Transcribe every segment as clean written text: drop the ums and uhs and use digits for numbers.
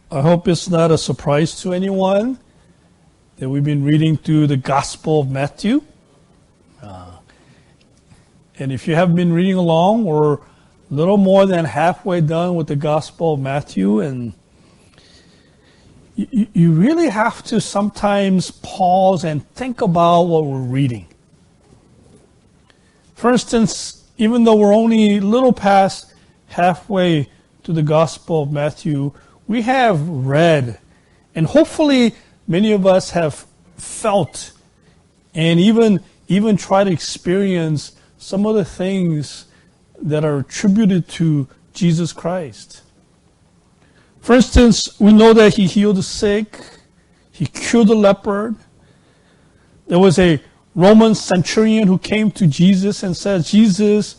I hope it's not a surprise to anyone that we've been reading through the Gospel of Matthew. And if you have been reading along, we're a little more than halfway done with the Gospel of Matthew, and you really have to sometimes pause and think about what we're reading. For instance, even though we're only a little past halfway to the Gospel of Matthew, we have read, and hopefully many of us have felt and even tried to experience some of the things that are attributed to Jesus Christ. For instance, we know that he healed the sick, he cured the leper. There was a Roman centurion who came to Jesus and said, "Jesus,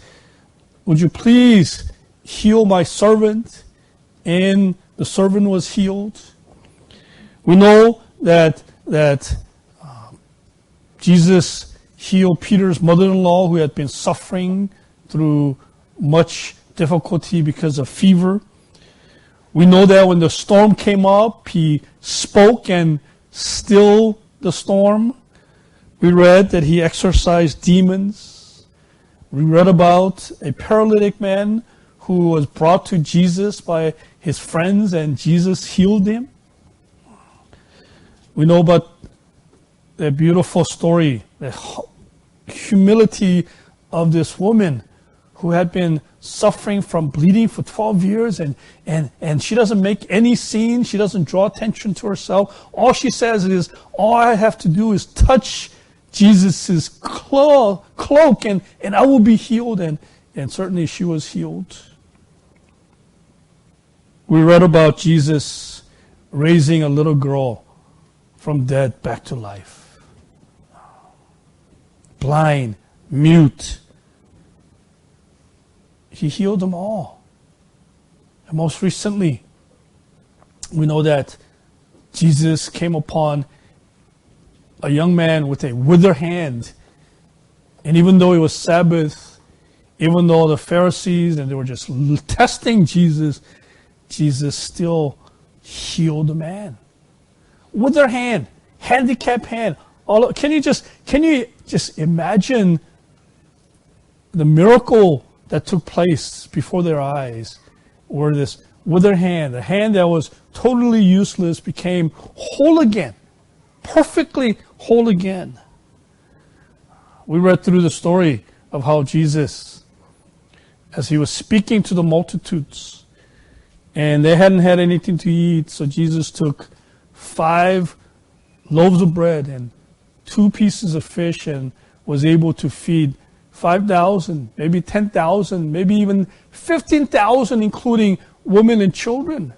would you please heal my servant?" And the servant was healed. We know that Jesus healed Peter's mother-in-law, who had been suffering through much difficulty because of fever. We know that when the storm came up, he spoke and stilled the storm. We read that he exorcised demons. We read about a paralytic man who was brought to Jesus by his friends, and Jesus healed him. We know about the beautiful story, the humility of this woman who had been suffering from bleeding for 12 years, and she doesn't make any scene. She doesn't draw attention to herself. All she says is, all I have to do is touch Jesus' cloak and I will be healed. And certainly she was healed. We read about Jesus raising a little girl from dead back to life. Blind, mute. He healed them all. And most recently, we know that Jesus came upon a young man with a withered hand. And even though it was Sabbath, even though the Pharisees and they were just testing Jesus, Jesus still healed the man. Withered hand, handicapped hand. Can you just imagine the miracle that took place before their eyes, where this withered hand, the hand that was totally useless, became whole again, perfectly whole again. We read through the story of how Jesus, as he was speaking to the multitudes, and they hadn't had anything to eat, so Jesus took 5 loaves of bread and 2 pieces of fish and was able to feed 5,000, maybe 10,000, maybe even 15,000, including women and children.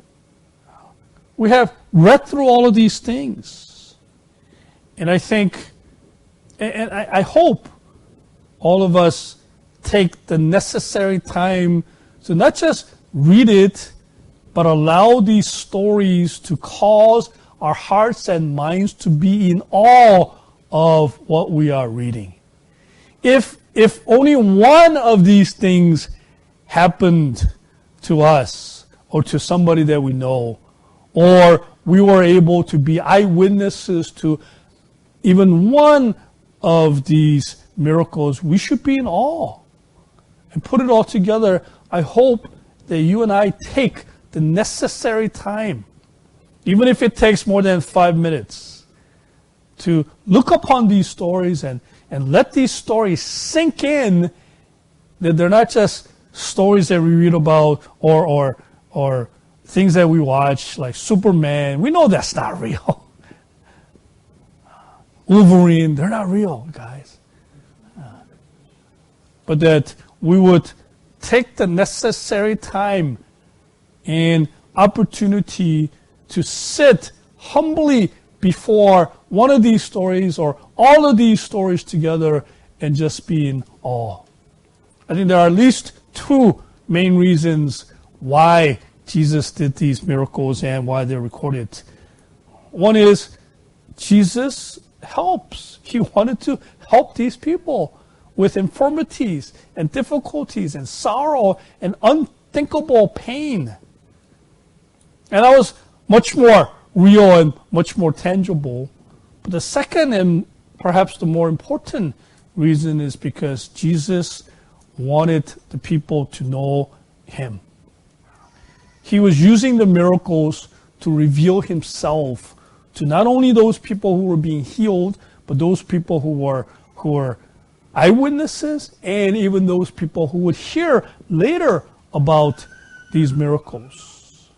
We have read through all of these things. And I think, and I hope all of us take the necessary time to not just read it, but allow these stories to cause our hearts and minds to be in awe of what we are reading. If only one of these things happened to us or to somebody that we know, or we were able to be eyewitnesses to even one of these miracles, we should be in awe. And put it all together, I hope that you and I take the necessary time, even if it takes more than 5 minutes, to look upon these stories and let these stories sink in, that they're not just stories that we read about or things that we watch, like Superman. We know that's not real. Wolverine, they're not real, guys. But that we would take the necessary time and opportunity to sit humbly before one of these stories or all of these stories together and just be in awe. I think there are at least 2 main reasons why Jesus did these miracles and why they're recorded. One is Jesus helps. He wanted to help these people with infirmities and difficulties and sorrow and unthinkable pain. And I was much more real and much more tangible. But the second and perhaps the more important reason is because Jesus wanted the people to know him. He was using the miracles to reveal himself to not only those people who were being healed, but those people who were eyewitnesses, and even those people who would hear later about these miracles.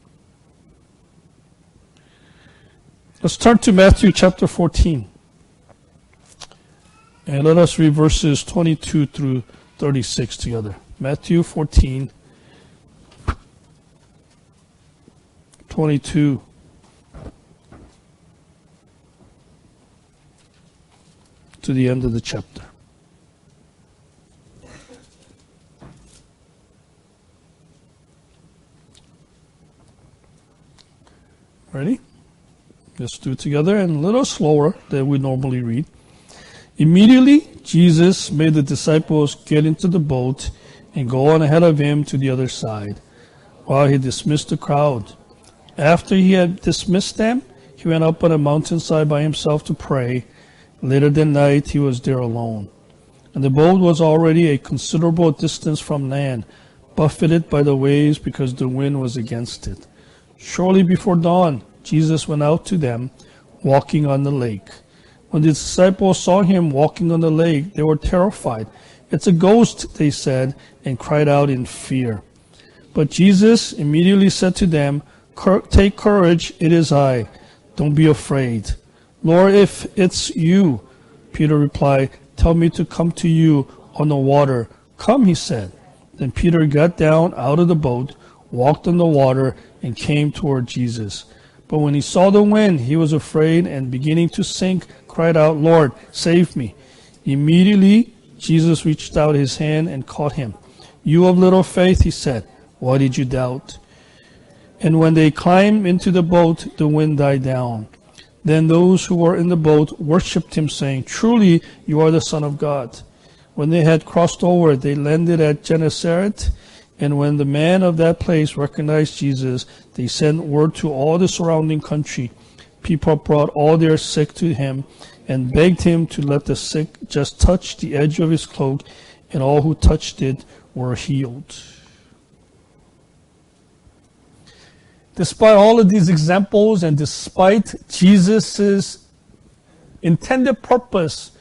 Let's turn to Matthew chapter 14. And let us read verses 22 through 36 together. Matthew 14, 22 to the end of the chapter. Ready? Let's do it together and a little slower than we normally read. Immediately, Jesus made the disciples get into the boat and go on ahead of him to the other side, while he dismissed the crowd. After he had dismissed them, he went up on a mountainside by himself to pray. Later that night, he was there alone. And the boat was already a considerable distance from land, buffeted by the waves because the wind was against it. Shortly before dawn, Jesus went out to them, walking on the lake. When the disciples saw him walking on the lake, they were terrified. "It's a ghost," they said, and cried out in fear. But Jesus immediately said to them, "Take courage, it is I. Don't be afraid." "Lord, if it's you," Peter replied, "tell me to come to you on the water." "Come," he said. Then Peter got down out of the boat, walked on the water, and came toward Jesus. But when he saw the wind, he was afraid, and beginning to sink, cried out, "Lord, save me." Immediately, Jesus reached out his hand and caught him. "You of little faith," he said, "why did you doubt?" And when they climbed into the boat, the wind died down. Then those who were in the boat worshipped him, saying, "Truly, you are the Son of God." When they had crossed over, they landed at Gennesaret. And when the men of that place recognized Jesus, they sent word to all the surrounding country. People brought all their sick to him and begged him to let the sick just touch the edge of his cloak, and all who touched it were healed. Despite all of these examples and despite Jesus' intended purpose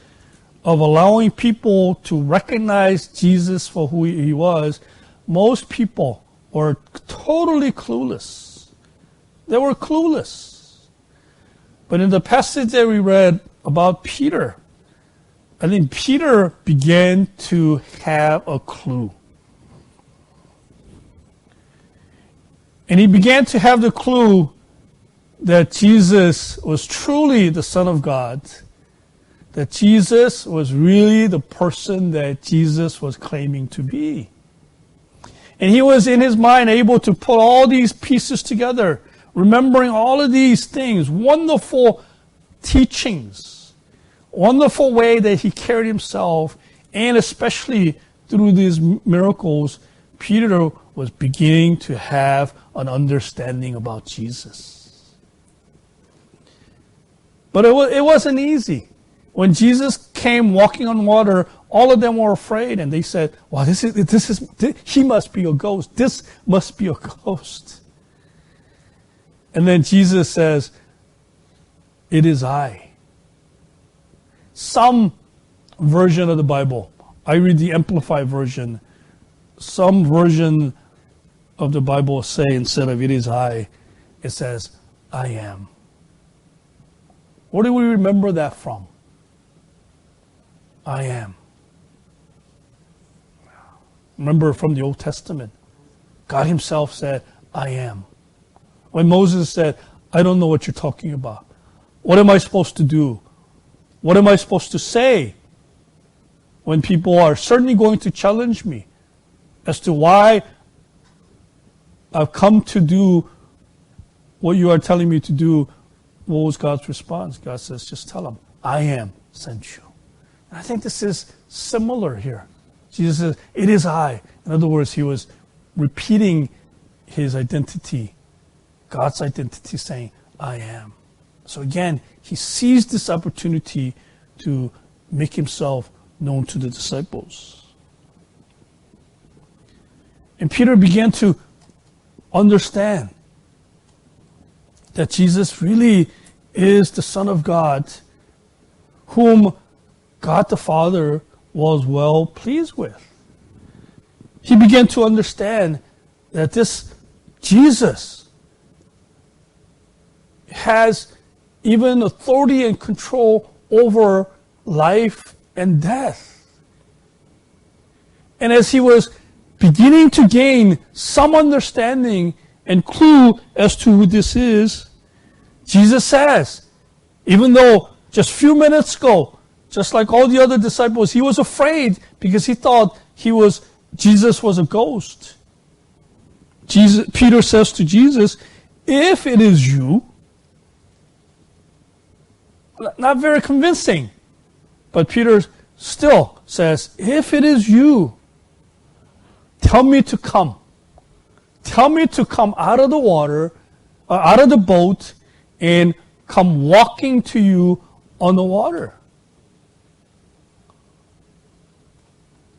of allowing people to recognize Jesus for who he was, most people were totally clueless. They were clueless. But in the passage that we read about Peter, I think Peter began to have a clue. And he began to have the clue that Jesus was truly the Son of God, that Jesus was really the person that Jesus was claiming to be. And he was in his mind able to put all these pieces together, remembering all of these things, wonderful teachings, wonderful way that he carried himself, and especially through these miracles, Peter was beginning to have an understanding about Jesus. But it wasn't easy. When Jesus came walking on water, all of them were afraid, and they said, "Wow, he must be a ghost. This must be a ghost." And then Jesus says, "It is I." Some version of the Bible, I read the Amplified version, some version of the Bible say instead of "it is I," it says, "I am." Where do we remember that from? I am. Remember from the Old Testament, God himself said, "I am." When Moses said, "I don't know what you're talking about. What am I supposed to do? What am I supposed to say?" When people are certainly going to challenge me as to why I've come to do what you are telling me to do, what was God's response? God says, just tell them, "I am sent you." And I think this is similar here. Jesus says, "It is I." In other words, he was repeating his identity God's identity, saying, I am. So again, he seized this opportunity to make himself known to the disciples. And Peter began to understand that Jesus really is the Son of God, whom God the Father was well pleased with. He began to understand that this Jesus has even authority and control over life and death. And as he was beginning to gain some understanding and clue as to who this is, Jesus says, even though just a few minutes ago, just like all the other disciples, he was afraid because he thought Jesus was a ghost. Peter says to Jesus, if it is you, not very convincing, but Peter still says, if it is you, tell me to come. Tell me to come out of the water, out of the boat, and come walking to you on the water.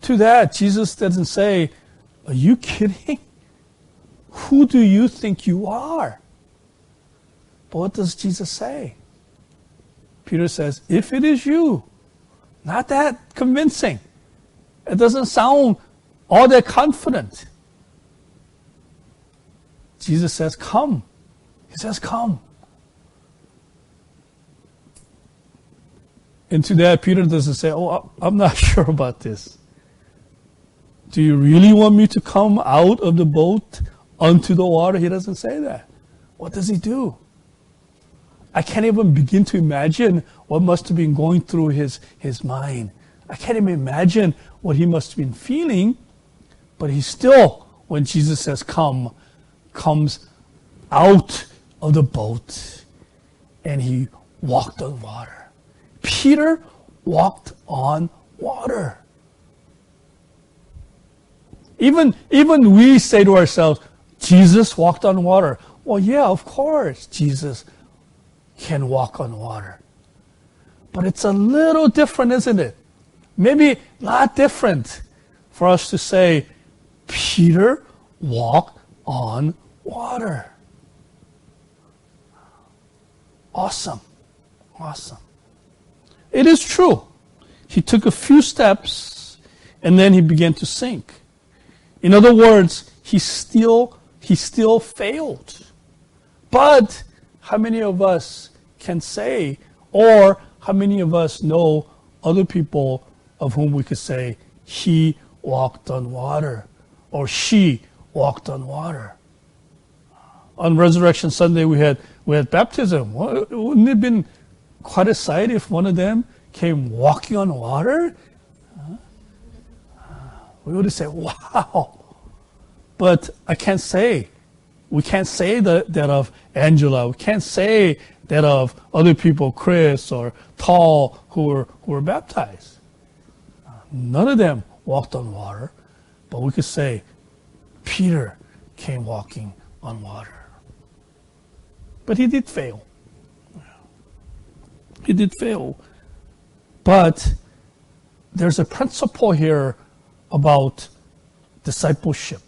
To that, Jesus doesn't say, are you kidding? Who do you think you are? But what does Jesus say? Peter says, if it is you, not that convincing. It doesn't sound all that confident. Jesus says, come. He says, come. And to that, Peter doesn't say, oh, I'm not sure about this. Do you really want me to come out of the boat onto the water? He doesn't say that. What does he do? I can't even begin to imagine what must have been going through his mind. I can't even imagine what he must have been feeling. But he still, when Jesus says come, comes out of the boat and he walked on water. Peter walked on water. Even we say to ourselves, Jesus walked on water. Well, yeah, of course, Jesus can walk on water. But it's a little different, isn't it? Maybe a lot different for us to say, Peter walked on water. Awesome. Awesome. It is true. He took a few steps and then he began to sink. In other words, he still failed. But how many of us can say, or how many of us know other people of whom we could say, he walked on water, or she walked on water? On Resurrection Sunday, we had baptism. Wouldn't it have been quite a sight if one of them came walking on water? We would have said, wow. But we can't say that of Angela. We can't say that of other people, Chris or Paul, who were baptized. None of them walked on water, but we could say Peter came walking on water. But he did fail. He did fail. But there's a principle here about discipleship.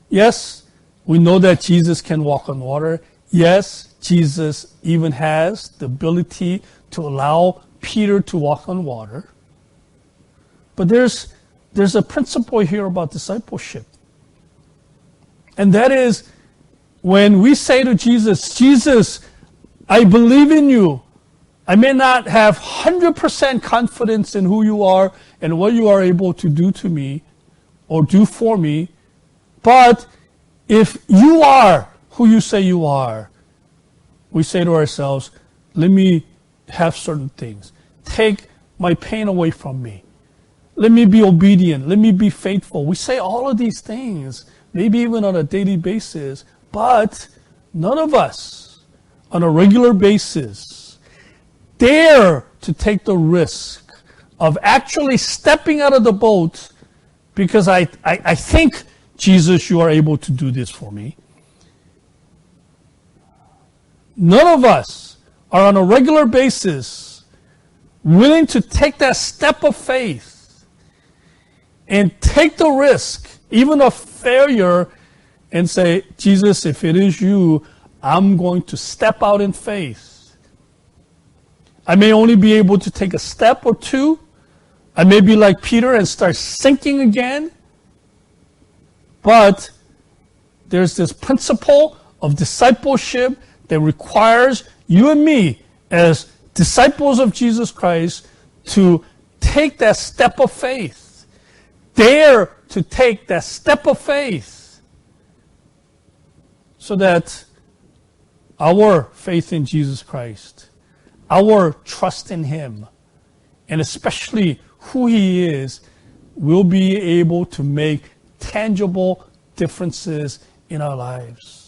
Yes, we know that Jesus can walk on water. Yes, Jesus even has the ability to allow Peter to walk on water. But there's a principle here about discipleship. And that is when we say to Jesus, Jesus, I believe in you. I may not have 100% confidence in who you are and what you are able to do to me or do for me, but if you are who you say you are, we say to ourselves, let me have certain things. Take my pain away from me. Let me be obedient. Let me be faithful. We say all of these things, maybe even on a daily basis, but none of us on a regular basis dare to take the risk of actually stepping out of the boat because I think, Jesus, you are able to do this for me. none of us are on a regular basis willing to take that step of faith and take the risk, even of failure, and say, Jesus, if it is you, I'm going to step out in faith. I may only be able to take a step or two. I may be like Peter and start sinking again. But there's this principle of discipleship that requires you and me as disciples of Jesus Christ to take that step of faith. Dare to take that step of faith so that our faith in Jesus Christ, our trust in Him, and especially who He is, will be able to make tangible differences in our lives.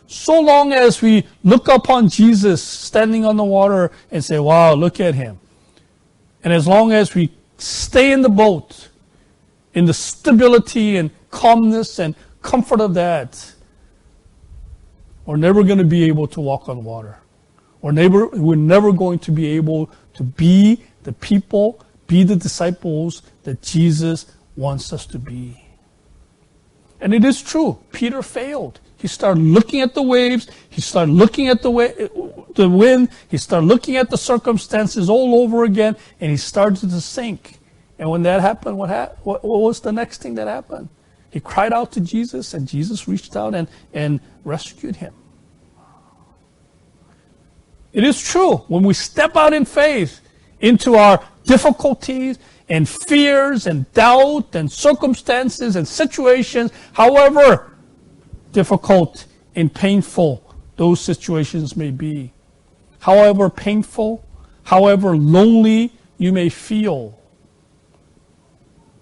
So long as we look upon Jesus standing on the water and say, wow, look at Him. And as long as we stay in the boat, in the stability and calmness and comfort of that, we're never going to be able to walk on water. We're never going to be able to be the people, be the disciples that Jesus wants us to be. And it is true, Peter failed. He started looking at the waves, he started looking at the wind, he started looking at the circumstances all over again, and he started to sink. And when that happened, what was the next thing that happened? He cried out to Jesus, and Jesus reached out and rescued him. It is true, when we step out in faith into our difficulties and fears and doubt and circumstances and situations, however difficult and painful those situations may be, however painful, however lonely you may feel,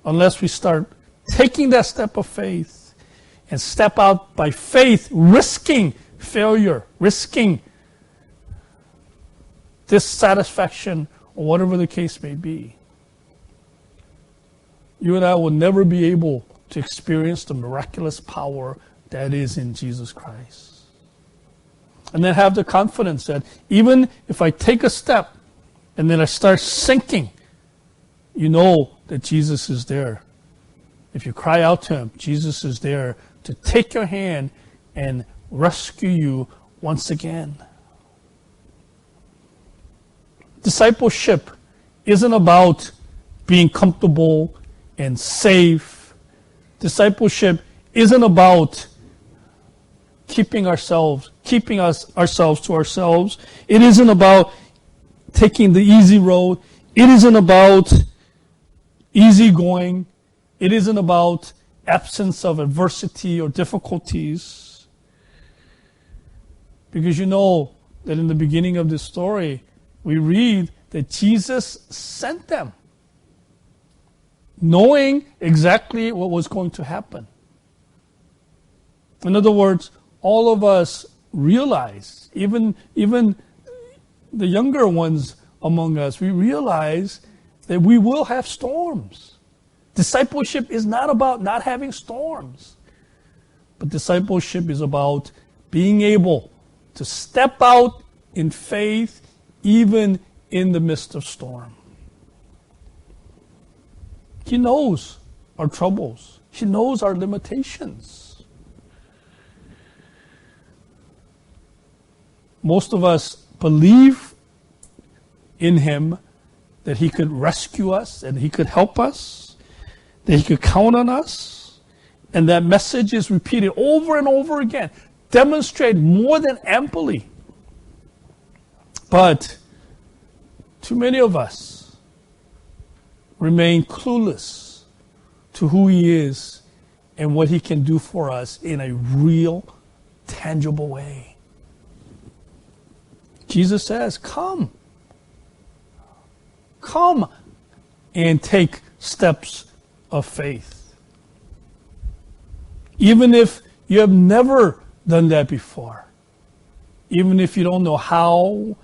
unless we start taking that step of faith and step out by faith, risking failure, risking dissatisfaction, or whatever the case may be, you and I will never be able to experience the miraculous power that is in Jesus Christ. And then have the confidence that even if I take a step and then I start sinking, you know that Jesus is there. If you cry out to Him, Jesus is there to take your hand and rescue you once again. Discipleship isn't about being comfortable and safe. Discipleship isn't about keeping ourselves to ourselves. It isn't about taking the easy road. It isn't about easy going. It isn't about absence of adversity or difficulties. Because you know that in the beginning of this story, we read that Jesus sent them, knowing exactly what was going to happen. In other words, all of us realize, even the younger ones among us, we realize that we will have storms. Discipleship is not about not having storms, but discipleship is about being able to step out in faith even in the midst of storm. He knows our troubles. He knows our limitations. Most of us believe in Him that He could rescue us and He could help us, that He could count on us. And that message is repeated over and over again, demonstrated more than amply. But too many of us remain clueless to who He is and what He can do for us in a real, tangible way. Jesus says, come and take steps of faith. Even if you have never done that before, even if you don't know how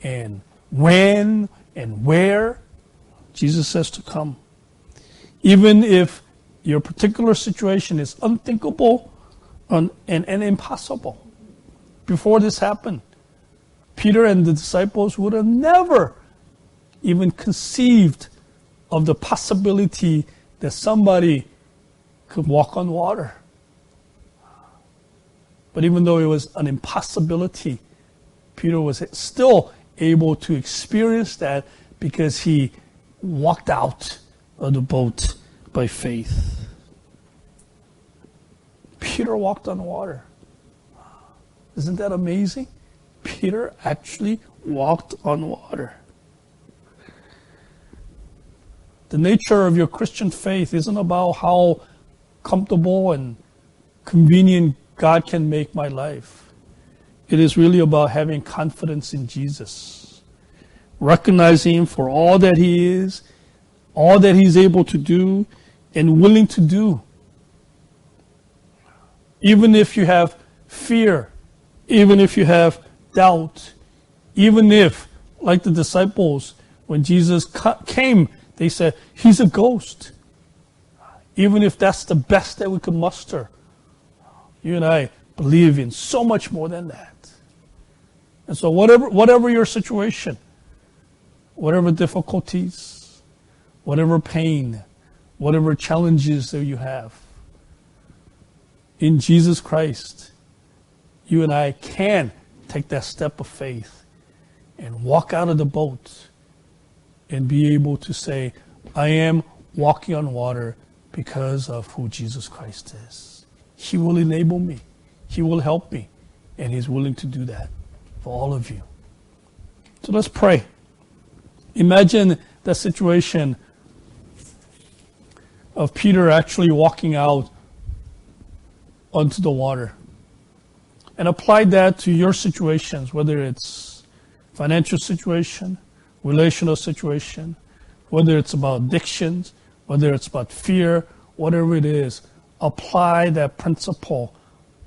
and when and where, Jesus says to come. Even if your particular situation is unthinkable and impossible. Before this happened, Peter and the disciples would have never even conceived of the possibility that somebody could walk on water. But even though it was an impossibility, Peter was still able to experience that because he walked out of the boat by faith. Peter walked on water. Isn't that amazing? Peter actually walked on water. The nature of your Christian faith isn't about how comfortable and convenient God can make my life. It is really about having confidence in Jesus, recognizing Him for all that He is, all that He's able to do, and willing to do. Even if you have fear, even if you have doubt, even if, like the disciples, when Jesus came, they said, He's a ghost. Even if that's the best that we could muster, you and I believe in so much more than that. And so whatever your situation, whatever difficulties, whatever pain, whatever challenges that you have, in Jesus Christ, you and I can take that step of faith and walk out of the boat and be able to say, I am walking on water because of who Jesus Christ is. He will enable me. He will help me. And He's willing to do that for all of you. So let's pray. Imagine the situation of Peter actually walking out onto the water. And apply that to your situations, whether it's financial situation, relational situation, whether it's about addictions, whether it's about fear, whatever it is. Apply that principle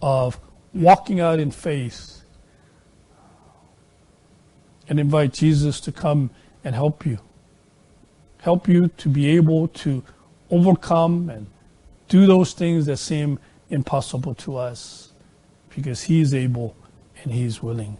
of walking out in faith and invite Jesus to come and help you. Help you to be able to overcome and do those things that seem impossible to us, because He is able and He is willing.